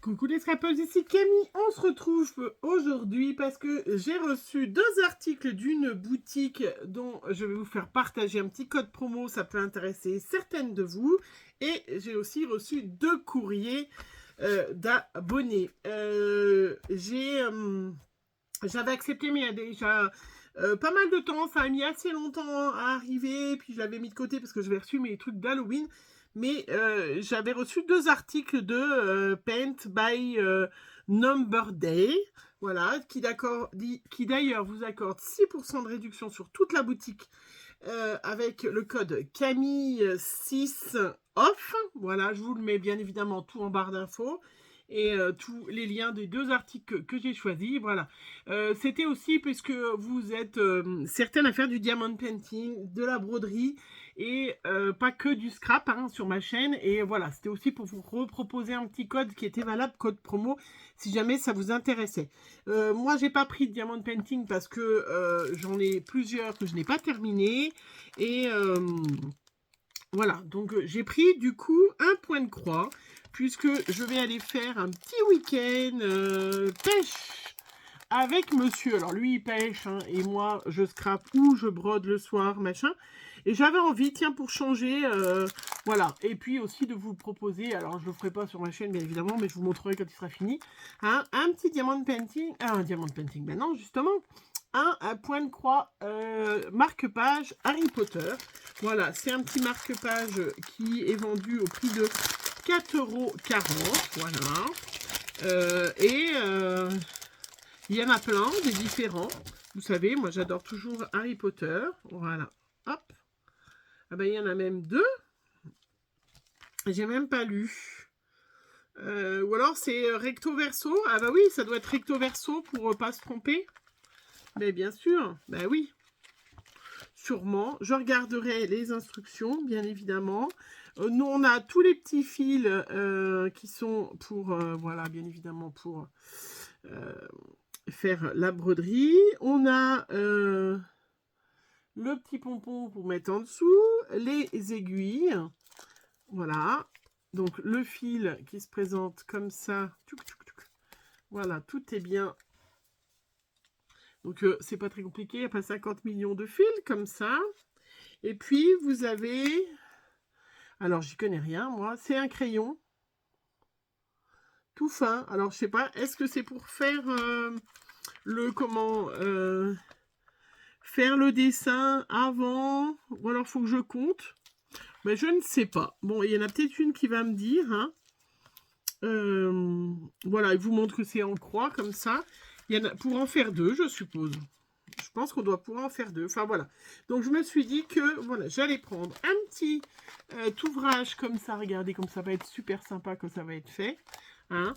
Coucou les scrapers, ici Camille. On se retrouve aujourd'hui parce que j'ai reçu 2 articles d'une boutique dont je vais vous faire partager un petit code promo. Ça peut intéresser certaines de vous. Et j'ai aussi reçu 2 courriers d'abonnés. J'avais accepté, mais il y a déjà pas mal de temps. Ça a mis assez longtemps à arriver. Puis je l'avais mis de côté parce que j'avais reçu mes trucs d'Halloween. Mais j'avais reçu 2 articles de Paint by Number Day. Voilà, qui d'ailleurs vous accorde 6% de réduction sur toute la boutique avec le code Camille6 off. Voilà, je vous le mets bien évidemment tout en barre d'infos. Et tous les liens des 2 articles que j'ai choisis, voilà. C'était aussi puisque vous êtes certaines à faire du diamond painting, de la broderie, et pas que du scrap hein, sur ma chaîne. Et voilà, c'était aussi pour vous reproposer un petit code qui était valable, code promo, si jamais ça vous intéressait. Moi, j'ai pas pris de diamond painting parce que j'en ai plusieurs que je n'ai pas terminé. Et voilà, donc j'ai pris du coup un point de croix, puisque je vais aller faire un petit week-end pêche avec monsieur. Alors lui il pêche hein, et moi je scrape ou je brode le soir, machin. Et j'avais envie, tiens, pour changer, voilà. Et puis aussi de vous proposer, alors je le ferai pas sur ma chaîne bien évidemment, mais je vous montrerai quand il sera fini, hein, un petit diamond painting, un diamond painting, ben non justement, un point de croix marque-page Harry Potter. Voilà, c'est un petit marque-page qui est vendu au prix de 4,40 €. Voilà. Il y en a plein, des différents. Vous savez, moi j'adore toujours Harry Potter. Voilà. Hop. Ah ben il y en a même 2. J'ai même pas lu. Ou alors c'est recto verso. Ah bah oui, ça doit être recto verso pour pas se tromper. Mais bien sûr, bah oui. Sûrement. Je regarderai les instructions, bien évidemment. Nous, on a tous les petits fils qui sont pour, voilà, bien évidemment, pour faire la broderie. On a le petit pompon pour mettre en dessous, les aiguilles. Voilà. Donc, le fil qui se présente comme ça. Voilà, tout est bien. Donc, c'est pas très compliqué. Il n'y a pas 50 millions de fils comme ça. Et puis, vous avez... Alors, j'y connais rien, moi. C'est un crayon. Tout fin. Alors, je sais pas. Est-ce que c'est pour faire faire le dessin avant? Ou alors, faut que je compte. Mais je ne sais pas. Bon, il y en a peut-être une qui va me dire. Hein. Voilà, il vous montre que c'est en croix, comme ça. Il y en a pour en faire 2, je suppose. Je pense qu'on doit pouvoir en faire 2. Enfin, voilà. Donc, je me suis dit que, voilà, j'allais prendre un petit ouvrage comme ça. Regardez, comme ça va être super sympa quand ça va être fait. Hein,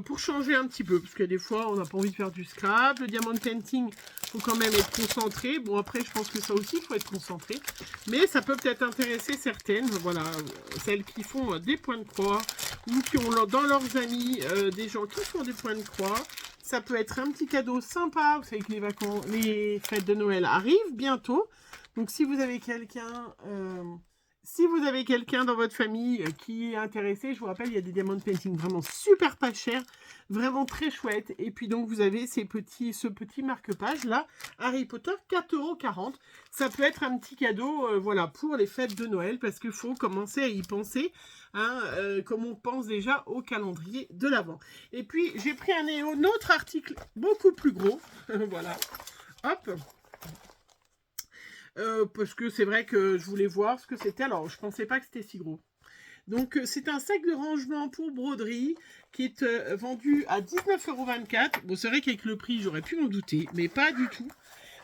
pour changer un petit peu. Parce que des fois, on n'a pas envie de faire du scrap. Le diamond painting, il faut quand même être concentré. Bon, après, je pense que ça aussi, il faut être concentré. Mais ça peut peut-être intéresser certaines. Voilà, celles qui font des points de croix. Ou qui ont dans leurs amis des gens qui font des points de croix. Ça peut être un petit cadeau sympa. Vous savez que les fêtes de Noël arrivent bientôt. Donc, si vous avez quelqu'un dans votre famille qui est intéressé, je vous rappelle, il y a des diamond painting vraiment super pas chers, vraiment très chouettes. Et puis donc, vous avez ce petit marque-page là, Harry Potter, 4,40 €. Ça peut être un petit cadeau, voilà, pour les fêtes de Noël, parce qu'il faut commencer à y penser, hein, comme on pense déjà au calendrier de l'Avent. Et puis, j'ai pris un autre article beaucoup plus gros, voilà, hop. Parce que c'est vrai que je voulais voir ce que c'était. Alors, je pensais pas que c'était si gros. Donc, c'est un sac de rangement pour broderie qui est vendu à 19,24 €. Bon, c'est vrai qu'avec le prix, j'aurais pu m'en douter, mais pas du tout.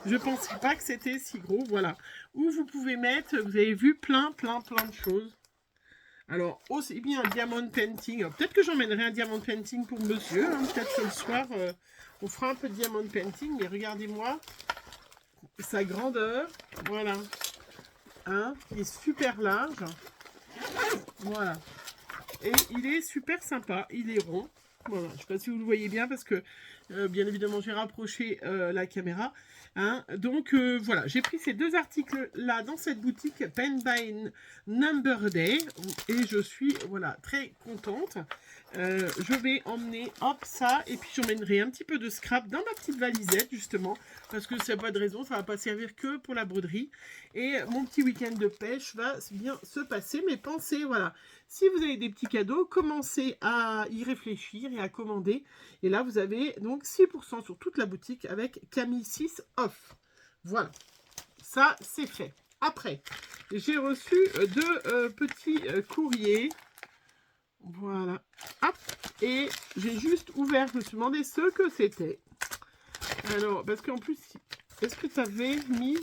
Je pensais pas que c'était si gros, voilà. Où vous pouvez mettre, vous avez vu, plein de choses. Alors, aussi bien un diamond painting. Peut-être que j'emmènerai un diamond painting pour monsieur. Hein. Peut-être que le soir, on fera un peu de diamond painting. Mais regardez-moi sa grandeur. Voilà. Hein, il est super large. Voilà. Et il est super sympa. Il est rond. Voilà, je ne sais pas si vous le voyez bien parce que, bien évidemment, j'ai rapproché la caméra. Hein. Donc, voilà, j'ai pris ces deux articles-là dans cette boutique Pen by Number Day et je suis, voilà, très contente. Je vais emmener, hop, ça, et puis j'emmènerai un petit peu de scrap dans ma petite valisette, justement, parce que c'est pas de raison, ça va pas servir que pour la broderie. Et mon petit week-end de pêche va bien se passer, mais pensez, voilà, si vous avez des petits cadeaux, commencez à y réfléchir et à commander. Et là, vous avez donc 6% sur toute la boutique avec Camille 6 off. Voilà, ça, c'est fait. Après, j'ai reçu deux petits courriers. Voilà. Hop. Et j'ai juste ouvert, je me suis demandé ce que c'était. Alors, parce qu'en plus, est-ce que tu avais mis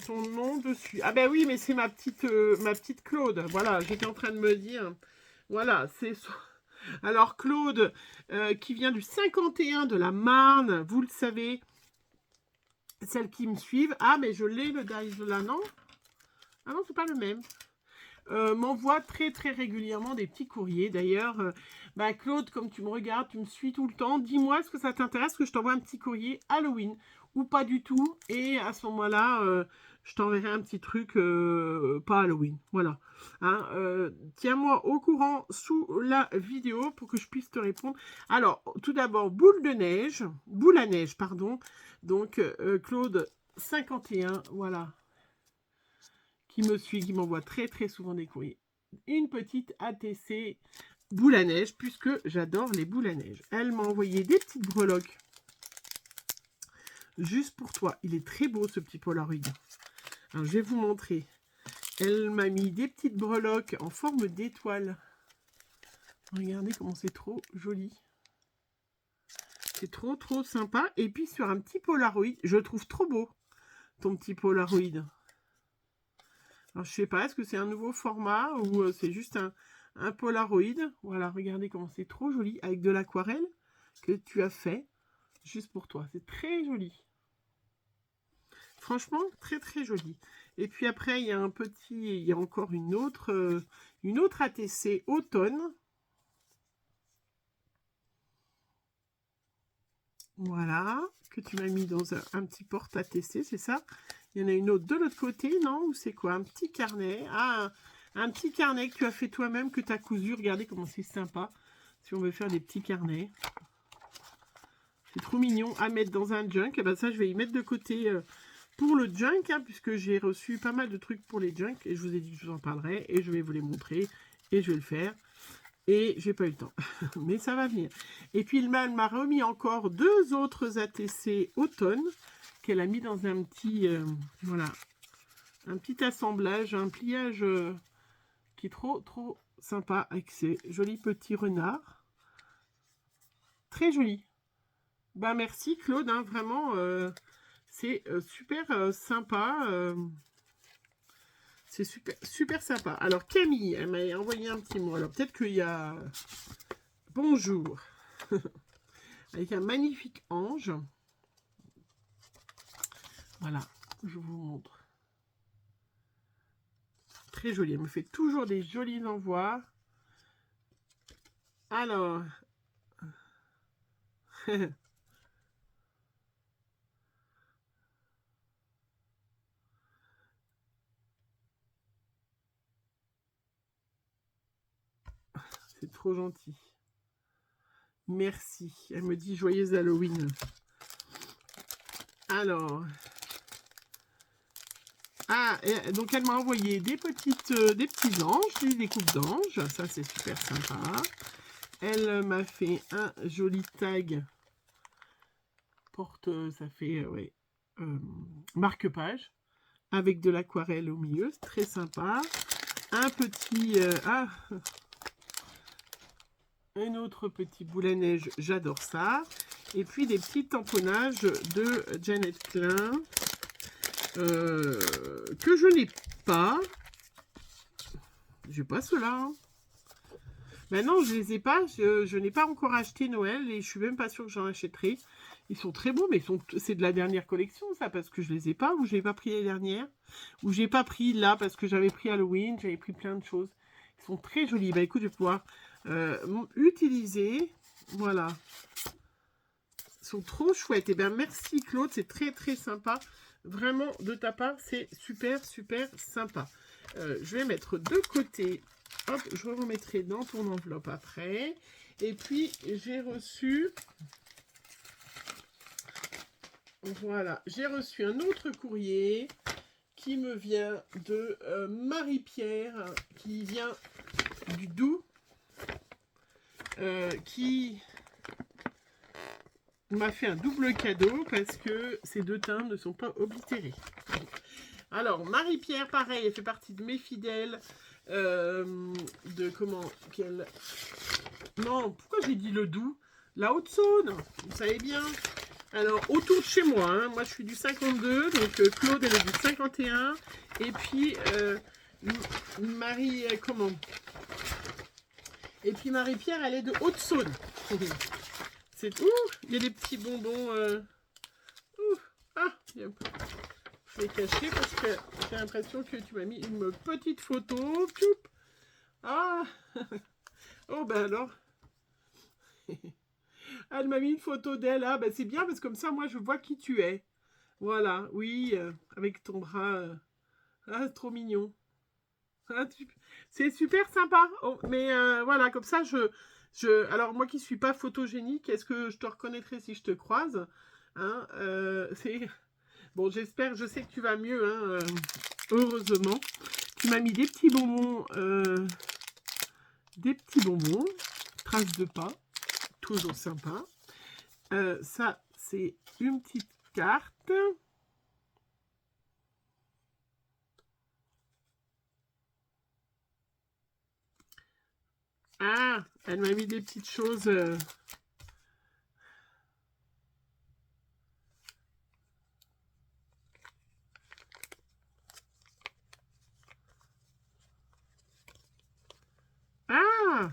son nom dessus? Ah ben oui, mais c'est ma petite Claude. Voilà, j'étais en train de me dire. Voilà, c'est... Alors, Claude, qui vient du 51 de la Marne, vous le savez, celles qui me suivent. Ah, mais je l'ai, le dice là, non? Ah non, c'est pas le même. M'envoie très très régulièrement des petits courriers. D'ailleurs, bah Claude, comme tu me regardes, tu me suis tout le temps, dis-moi est-ce que ça t'intéresse que je t'envoie un petit courrier Halloween ou pas du tout. Et à ce moment-là, je t'enverrai un petit truc pas Halloween. Voilà. Hein, tiens-moi au courant sous la vidéo pour que je puisse te répondre. Alors, tout d'abord, boule à neige, pardon. Donc, Claude 51, voilà. Qui me suit, qui m'envoie très très souvent des courriers. Une petite ATC boule à neige, puisque j'adore les boules à neige. Elle m'a envoyé des petites breloques. Juste pour toi. Il est très beau ce petit Polaroid. Alors je vais vous montrer. Elle m'a mis des petites breloques en forme d'étoile. Regardez comment c'est trop joli. C'est trop trop sympa. Et puis sur un petit Polaroid, je trouve trop beau ton petit Polaroid. Alors, je sais pas, est-ce que c'est un nouveau format ou c'est juste un Polaroid? Voilà, regardez comment c'est trop joli avec de l'aquarelle que tu as fait juste pour toi. C'est très joli. Franchement, très très joli. Et puis après, il y a il y a encore une autre ATC automne. Voilà, que tu m'as mis dans un petit porte ATC, c'est ça? Il y en a une autre de l'autre côté, non? Ou c'est quoi? Un petit carnet. Ah, un petit carnet que tu as fait toi-même, que tu as cousu. Regardez comment c'est sympa. Si on veut faire des petits carnets. C'est trop mignon à mettre dans un junk. Et ben ça, je vais y mettre de côté pour le junk, hein, puisque j'ai reçu pas mal de trucs pour les junks. Et je vous ai dit que je vous en parlerai. Et je vais vous les montrer. Et je vais le faire. Et j'ai pas eu le temps. Mais ça va venir. Et puis, elle m'a remis encore deux autres ATC automne qu'elle a mis dans un petit, voilà, un petit assemblage, un pliage qui est trop, trop sympa avec ces jolis petits renards. Très joli. Ben, merci Claude, hein, vraiment, c'est super sympa. C'est super, super sympa. Alors, Camille, elle m'a envoyé un petit mot. Alors, peut-être qu'il y a... Bonjour. Avec un magnifique ange. Voilà, je vous montre. Très joli. Elle me fait toujours des jolis envois. Alors... C'est trop gentil. Merci. Elle me dit joyeux Halloween. Alors... Ah, donc elle m'a envoyé des petits anges, des découpes d'anges. Ça, c'est super sympa. Elle m'a fait un joli tag. Porte, ça fait, ouais, marque-page. Avec de l'aquarelle au milieu. C'est très sympa. Un petit... un autre petit boule à neige. J'adore ça. Et puis des petits tamponnages de Janet Klein. Que je n'ai pas. J'ai pas ceux-là. Hein. Ben non, je les ai pas. Je n'ai pas encore acheté Noël et je suis même pas sûre que j'en achèterai. Ils sont très beaux, mais c'est de la dernière collection, ça, parce que je les ai pas, ou je n'ai pas pris les dernières, ou j'ai pas pris là, parce que j'avais pris Halloween, j'avais pris plein de choses. Ils sont très jolis. Bah écoute, je vais pouvoir utiliser. Voilà. Ils sont trop chouettes. Et bien, merci Claude, c'est très très sympa. Vraiment, de ta part, c'est super super sympa. Je vais mettre de côté. Hop, je remettrai dans ton enveloppe après. Et puis, j'ai reçu... Voilà, j'ai reçu un autre courrier qui me vient de Marie-Pierre, qui vient du Doubs, qui m'a fait un double cadeau parce que ces deux teints ne sont pas oblitérés. Alors, Marie-Pierre, pareil, elle fait partie de mes fidèles. De comment qu'elle... Non, pourquoi j'ai dit le Doubs? La Haute-Saône, vous savez bien. Alors, autour de chez moi, hein, moi je suis du 52, donc Claude elle est du 51. Et puis, Marie, comment? Et puis Marie-Pierre, elle est de Haute-Saône. C'est... Ouh, il y a des petits bonbons. Ah, il y a un peu... Je vais cacher parce que j'ai l'impression que tu m'as mis une petite photo. Ah. Oh, ben alors. Elle m'a mis une photo d'elle. Ah, ben c'est bien parce que comme ça, moi, je vois qui tu es. Voilà, oui, avec ton bras. Ah, trop mignon. Ah, c'est super sympa. Oh, mais voilà, comme ça, alors, moi qui suis pas photogénique, est-ce que je te reconnaîtrai si je te croise? Hein, c'est... Bon, j'espère, je sais que tu vas mieux, hein, heureusement. Tu m'as mis des petits bonbons, traces de pas, toujours sympa. Ça, c'est une petite carte. Ah, elle m'a mis des petites choses... Ah!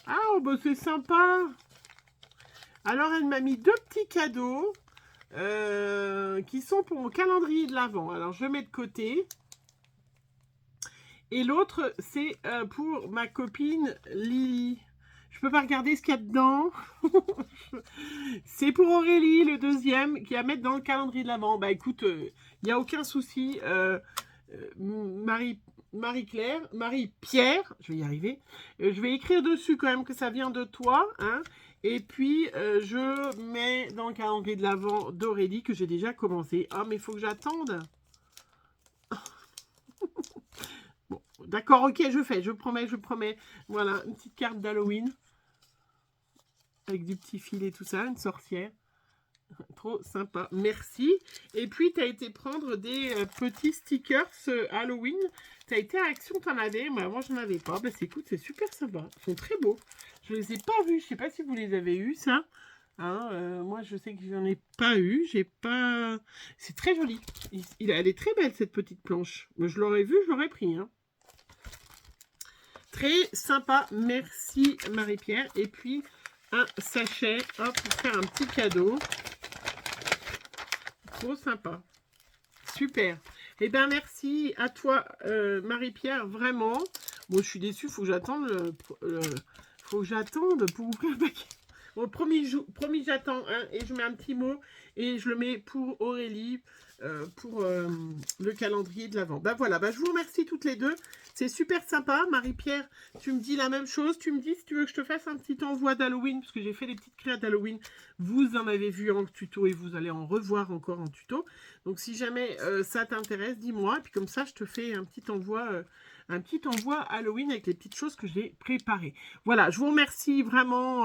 Ah, oh, bah c'est sympa. Alors, elle m'a mis deux petits cadeaux qui sont pour mon calendrier de l'Avent. Alors, je mets de côté. Et l'autre, c'est pour ma copine Lily. Je peux pas regarder ce qu'il y a dedans. C'est pour Aurélie, le deuxième, qui a à mettre dans le calendrier de l'Avent. Bah écoute, il n'y a aucun souci. Marie-Pierre, je vais y arriver. Je vais écrire dessus quand même que ça vient de toi. Hein, et puis, je mets dans le calendrier de l'Avent d'Aurélie que j'ai déjà commencé. Ah, mais il faut que j'attende. Bon, d'accord, ok, je promets. Voilà, une petite carte d'Halloween. Avec du petit filet, tout ça, une sorcière. Trop sympa, merci. Et puis, tu as été prendre des petits stickers Halloween. Tu as été à Action, tu en avais. Moi, je n'en avais pas. Bah, écoute, c'est super sympa. Ils sont très beaux. Je ne les ai pas vus. Je ne sais pas si vous les avez eus, ça. Hein, moi, je sais que je n'en ai pas eu. J'ai pas... C'est très joli. Elle est très belle, cette petite planche. Je l'aurais vue, je l'aurais pris. Hein. Très sympa. Merci, Marie-Pierre. Et puis, un sachet, hop, pour faire un petit cadeau. Trop sympa. Super. Eh bien, merci à toi, Marie-Pierre, vraiment. Bon, je suis déçue, faut que j'attende faut que j'attende pour ouvrir le paquet. Bon, promis, j'attends, hein, et je mets un petit mot, et je le mets pour Aurélie, pour le calendrier de l'Avent. Ben voilà, je vous remercie toutes les deux. C'est super sympa. Marie-Pierre, tu me dis la même chose. Tu me dis si tu veux que je te fasse un petit envoi d'Halloween, parce que j'ai fait des petites créas d'Halloween. Vous en avez vu en tuto et vous allez en revoir encore en tuto. Donc si jamais ça t'intéresse, dis-moi. Puis comme ça, je te fais un petit envoi Halloween avec les petites choses que j'ai préparées. Voilà, je vous remercie vraiment.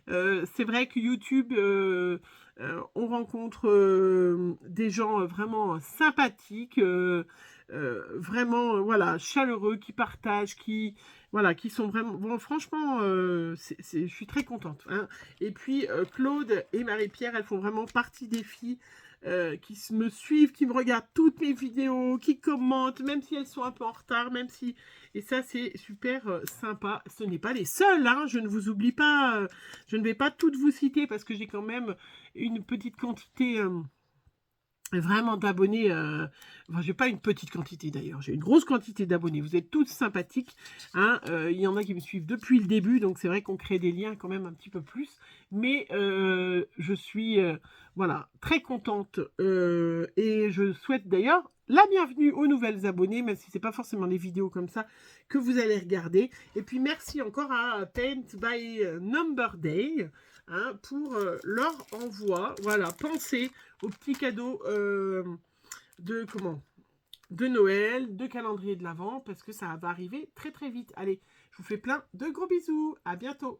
C'est vrai que YouTube... on rencontre des gens vraiment sympathiques, vraiment voilà, chaleureux, qui partagent, qui sont vraiment... Bon, franchement, je suis très contente. Hein. Et puis, Claude et Marie-Pierre, elles font vraiment partie des filles qui me suivent, qui me regardent toutes mes vidéos, qui commentent, même si elles sont un peu en retard, même si... Et ça, c'est super sympa. Ce n'est pas les seules, hein, je ne vous oublie pas. Je ne vais pas toutes vous citer parce que j'ai quand même une petite quantité vraiment d'abonnés. Enfin, j'ai pas une petite quantité d'ailleurs, j'ai une grosse quantité d'abonnés. Vous êtes tous sympathiques, hein. Il y en a qui me suivent depuis le début, donc c'est vrai qu'on crée des liens quand même un petit peu plus. Mais je suis voilà, très contente et je souhaite d'ailleurs la bienvenue aux nouvelles abonnés, même si c'est pas forcément des vidéos comme ça que vous allez regarder. Et puis merci encore à Paint by Number Day, hein, pour leur envoi. Voilà, pensez aux petits cadeaux de comment de Noël, de calendrier de l'Avent, parce que ça va arriver très très vite. Allez, je vous fais plein de gros bisous. À bientôt.